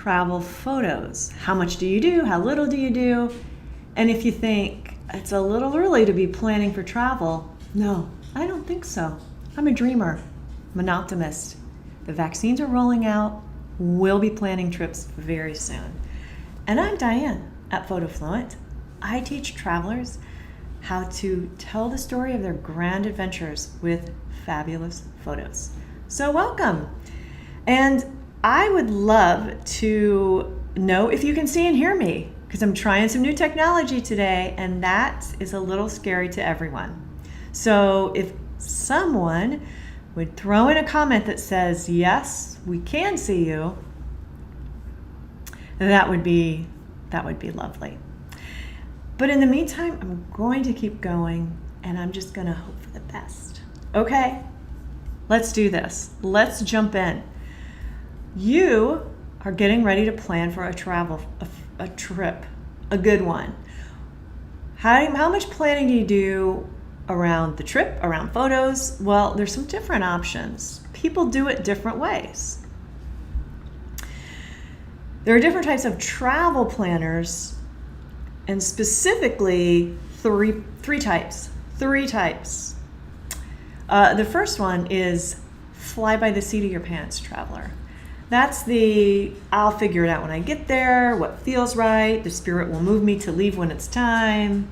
travel photos. How much do you do? How little do you do? And if you think it's a little early to be planning for travel, no, I don't think so. I'm a dreamer. I'm an optimist. The vaccines are rolling out. We'll be planning trips very soon. And I'm Diane at PhotoFluent. I teach travelers how to tell the story of their grand adventures with fabulous photos. So welcome. And I would love to know if you can see and hear me, because I'm trying some new technology today, and that is a little scary to everyone. So if someone would throw in a comment that says, yes, we can see you, that would be lovely. But in the meantime, I'm going to keep going, and I'm just going to hope for the best. Okay, let's do this. Let's jump in. You are getting ready to plan for a trip, a good one. How much planning do you do around the trip, around photos? Well, there's some different options. People do it different ways. There are different types of travel planners, and specifically three types. The first one is fly by the seat of your pants traveler. That's I'll figure it out when I get there, what feels right, the spirit will move me to leave when it's time,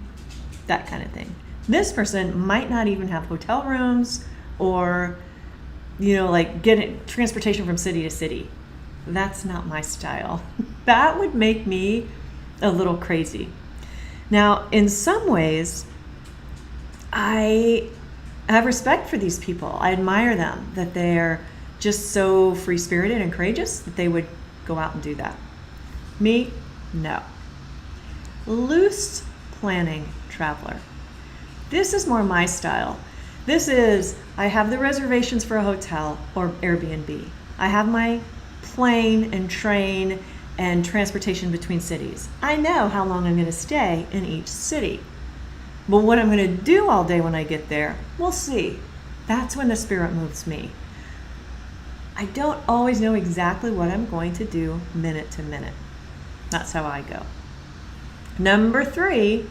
that kind of thing. This person might not even have hotel rooms or, get transportation from city to city. That's not my style. That would make me a little crazy. Now, in some ways, I have respect for these people. I admire them, that they're just so free-spirited and courageous that they would go out and do that. Me, no. Loose planning traveler. This is more my style. I have the reservations for a hotel or Airbnb. I have my plane and train and transportation between cities. I know how long I'm going to stay in each city. But what I'm going to do all day when I get there, we'll see. That's when the spirit moves me. I don't always know exactly what I'm going to do minute to minute. That's how I go. Number 3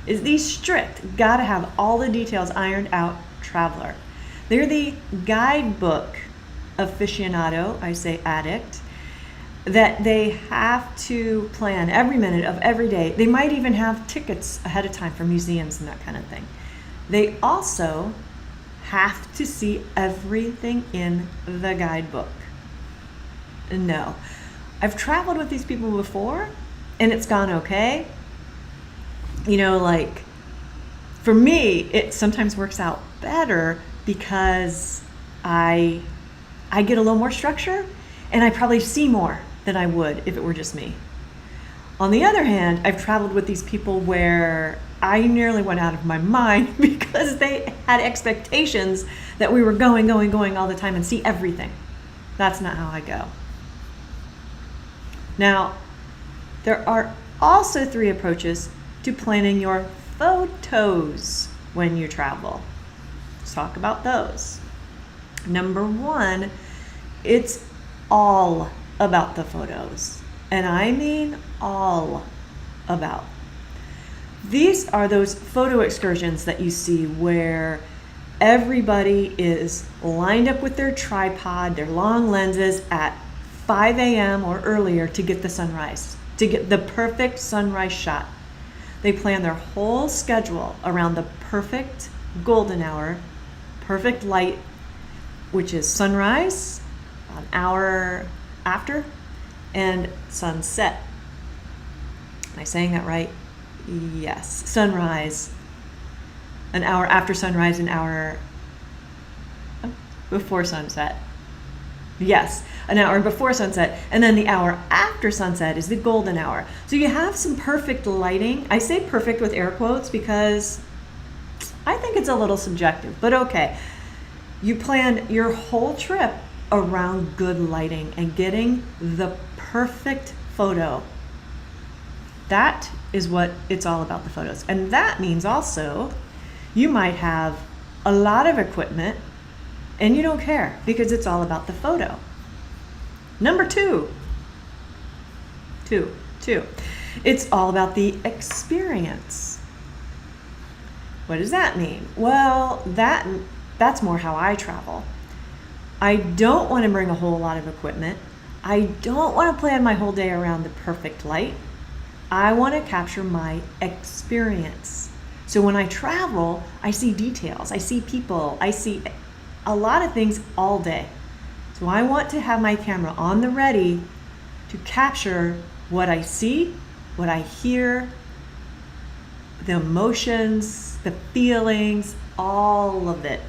is the strict, gotta have all the details ironed out traveler. They're the guidebook aficionado, I say addict, that they have to plan every minute of every day. They might even have tickets ahead of time for museums and that kind of thing. They also have to see everything in the guidebook. No. I've traveled with these people before and it's gone okay. For me, it sometimes works out better because I get a little more structure and I probably see more than I would if it were just me. On the other hand, I've traveled with these people where I nearly went out of my mind because they had expectations that we were going all the time and see everything. That's not how I go. Now, there are also 3 approaches to planning your photos when you travel. Let's talk about those. Number 1, it's all about the photos. And I mean all about. These are those photo excursions that you see where everybody is lined up with their tripod, their long lenses at 5 a.m. or earlier to get the sunrise, to get the perfect sunrise shot. They plan their whole schedule around the perfect golden hour, perfect light, which is sunrise, an hour after, and sunset. Am I saying that right? Yes. Sunrise, an hour after sunrise, an hour before sunset. Yes, an hour before sunset. And then the hour after sunset is the golden hour. So you have some perfect lighting. I say perfect with air quotes because I think it's a little subjective, but okay. You plan your whole trip around good lighting and getting the perfect photo. That is what it's all about, the photos. And that means also you might have a lot of equipment and you don't care because it's all about the photo. Number 2, Two. It's all about the experience. What does that mean? Well, that's more how I travel. I don't want to bring a whole lot of equipment. I don't want to plan my whole day around the perfect light. I want to capture my experience. So when I travel, I see details, I see people, I see a lot of things all day. So I want to have my camera on the ready to capture what I see, what I hear, the emotions, the feelings, all of it.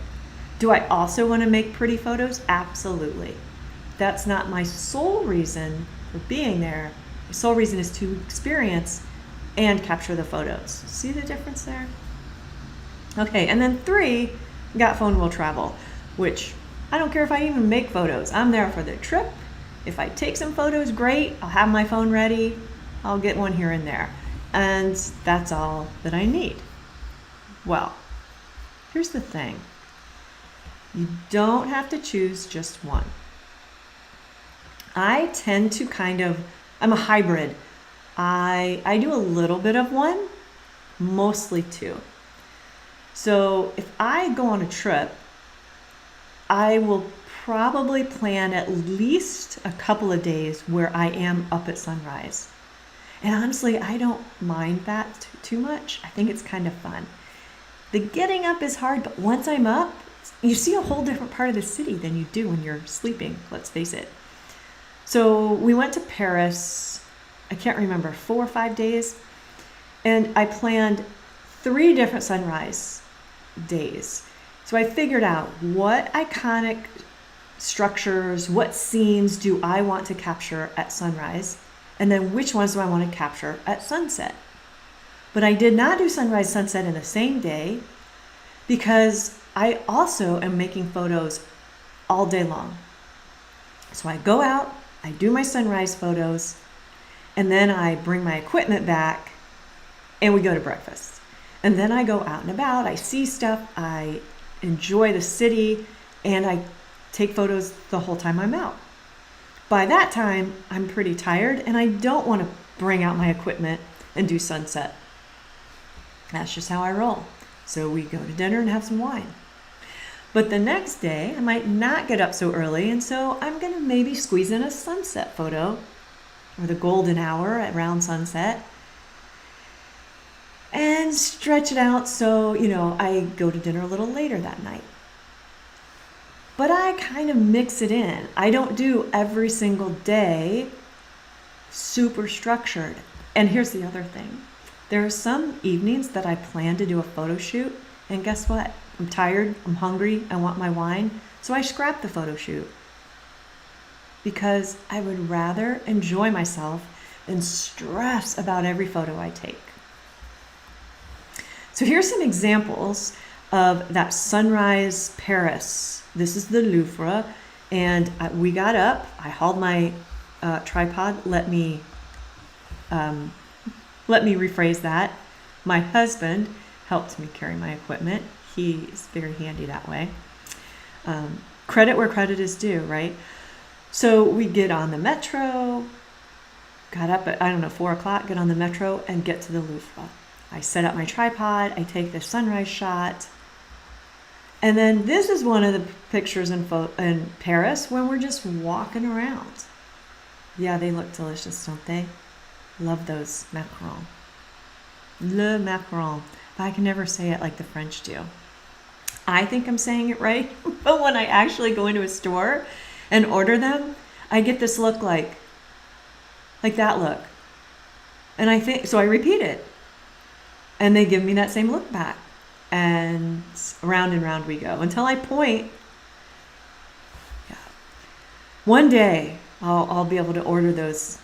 Do I also want to make pretty photos? Absolutely. That's not my sole reason for being there. My sole reason is to experience and capture the photos. See the difference there? Okay, and then 3, got phone will travel, which I don't care if I even make photos. I'm there for the trip. If I take some photos, great. I'll have my phone ready. I'll get one here and there. And that's all that I need. Well, here's the thing. You don't have to choose just one. I tend to I'm a hybrid. I do a little bit of one, mostly 2. So if I go on a trip, I will probably plan at least a couple of days where I am up at sunrise. And honestly, I don't mind that too much. I think it's kind of fun. The getting up is hard, but once I'm up, you see a whole different part of the city than you do when you're sleeping, let's face it. So we went to Paris, I can't remember, 4 or 5 days, and I planned 3 different sunrise days. So I figured out what iconic structures, what scenes do I want to capture at sunrise, and then which ones do I want to capture at sunset. But I did not do sunrise, sunset in the same day because I also am making photos all day long. So I go out, I do my sunrise photos, and then I bring my equipment back and we go to breakfast. And then I go out and about, I see stuff, I enjoy the city, and I take photos the whole time I'm out. By that time, I'm pretty tired and I don't want to bring out my equipment and do sunset. That's just how I roll. So we go to dinner and have some wine. But the next day, I might not get up so early, and so I'm going to maybe squeeze in a sunset photo or the golden hour around sunset and stretch it out so, I go to dinner a little later that night. But I kind of mix it in. I don't do every single day super structured. And here's the other thing. There are some evenings that I plan to do a photo shoot, and guess what? I'm tired, I'm hungry, I want my wine, so I scrap the photo shoot because I would rather enjoy myself than stress about every photo I take. So here's some examples of that sunrise Paris. This is the Louvre, and we got up, I hauled my tripod, let me rephrase that. My husband helped me carry my equipment. He's very handy that way. Credit where credit is due, right? So we get on the metro, got up at, 4 o'clock, get on the metro and get to the Louvre. I set up my tripod, I take the sunrise shot. And then this is one of the pictures in Paris when we're just walking around. Yeah, they look delicious, don't they? Love those macarons. Le macaron. But I can never say it like the French do. I think I'm saying it right, but when I actually go into a store and order them, I get this look like that look. And I think, so I repeat it. And they give me that same look back. And round and round we go until I point. Yeah. One day I'll be able to order those,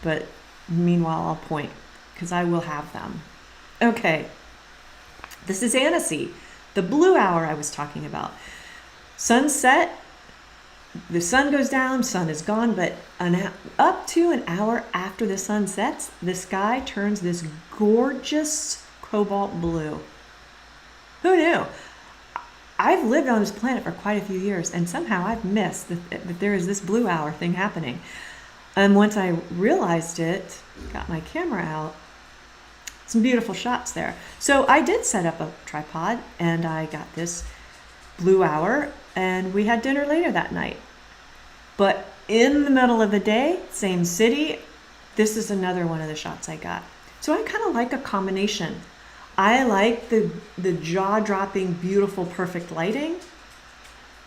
but meanwhile I'll point because I will have them. Okay. This is Annecy, the blue hour I was talking about. Sunset, the sun goes down, sun is gone, but up to an hour after the sun sets, the sky turns this gorgeous cobalt blue. Who knew? I've lived on this planet for quite a few years, and somehow I've missed that there is this blue hour thing happening. And once I realized it, got my camera out, some beautiful shots there. So I did set up a tripod and I got this Blue Hour and we had dinner later that night. But in the middle of the day, same city, this is another one of the shots I got. So I kind of like a combination. I like the jaw-dropping, beautiful, perfect lighting,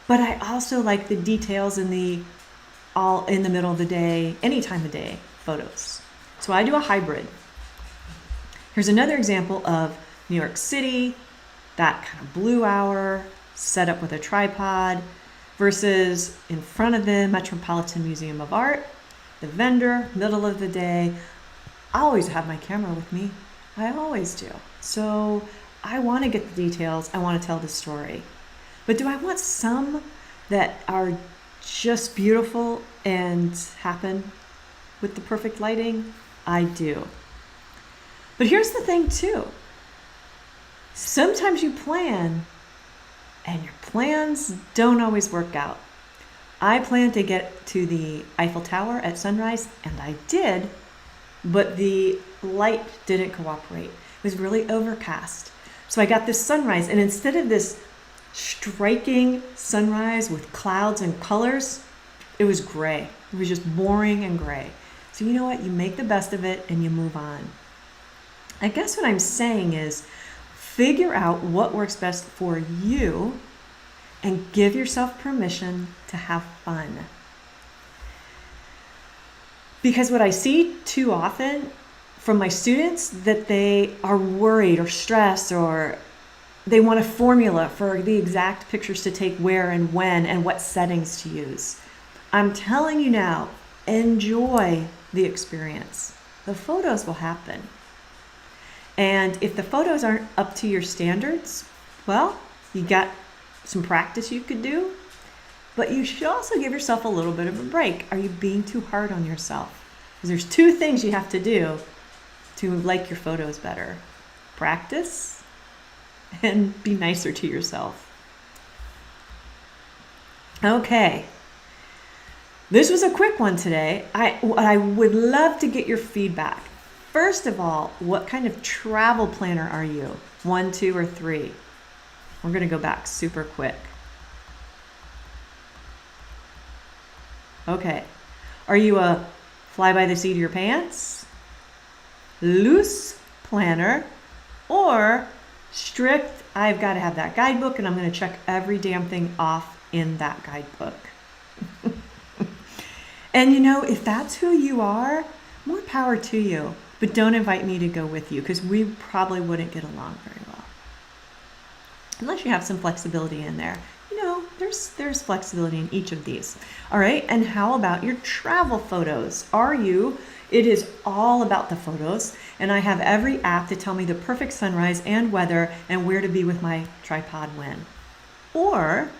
but I also like the details in the all in the middle of the day, any time of day photos. So I do a hybrid. Here's another example of New York City, that kind of Blue Hour, set up with a tripod, versus in front of the Metropolitan Museum of Art, the vendor, middle of the day. I always have my camera with me. I always do. So I want to get the details. I want to tell the story. But do I want some that are just beautiful and happen with the perfect lighting? I do. But here's the thing too. Sometimes you plan and your plans don't always work out. I planned to get to the Eiffel Tower at sunrise, and I did, but the light didn't cooperate. It was really overcast. So I got this sunrise, and instead of this striking sunrise with clouds and colors, it was gray. It was just boring and gray. So you know what? You make the best of it and you move on. I guess what I'm saying is figure out what works best for you and give yourself permission to have fun. Because what I see too often from my students, that they are worried or stressed, or they want a formula for the exact pictures to take where and when and what settings to use. I'm telling you now, enjoy the experience. The photos will happen. And if the photos aren't up to your standards, well, you got some practice you could do, but you should also give yourself a little bit of a break. Are you being too hard on yourself? Because there's two things you have to do to like your photos better. Practice and be nicer to yourself. Okay. This was a quick one today. I would love to get your feedback. First of all, what kind of travel planner are you? 1, 2, or 3? We're going to go back super quick. Okay. Are you a fly by the seat of your pants, loose planner, or strict, I've got to have that guidebook and I'm going to check every damn thing off in that guidebook? And you know, if that's who you are, more power to you. But don't invite me to go with you because we probably wouldn't get along very well. Unless you have some flexibility in there. You know, there's flexibility in each of these. All right, and how about your travel photos? It is all about the photos, and I have every app to tell me the perfect sunrise and weather and where to be with my tripod when. Or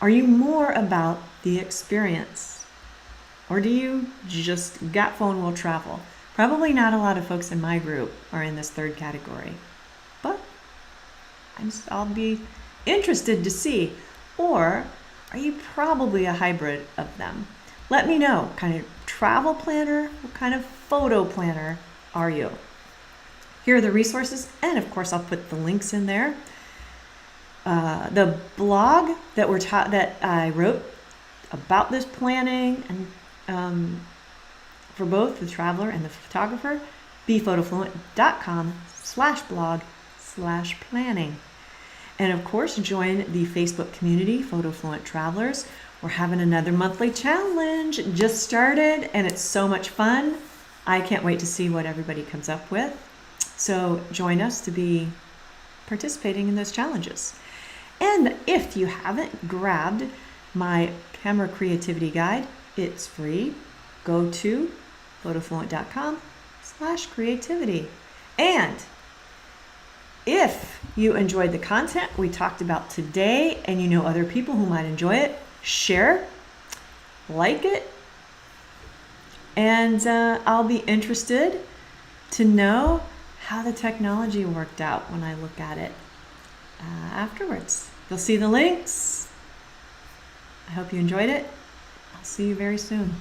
are you more about the experience? Or do you just got phone will travel? Probably not a lot of folks in my group are in this third category, but I'll be interested to see. Or are you probably a hybrid of them? Let me know. What kind of travel planner, what kind of photo planner are you? Here are the resources, and of course I'll put the links in there. The blog that I wrote about this planning and for both the traveler and the photographer, bephotofluent.com/blog/planning. And of course, join the Facebook community, PhotoFluent Travelers. We're having another monthly challenge. It just started and it's so much fun. I can't wait to see what everybody comes up with. So join us to be participating in those challenges. And if you haven't grabbed my camera creativity guide, it's free. Go to photofluent.com/creativity. And if you enjoyed the content we talked about today and you know other people who might enjoy it, share, like it, and I'll be interested to know how the technology worked out when I look at it afterwards. You'll see the links. I hope you enjoyed it. I'll see you very soon.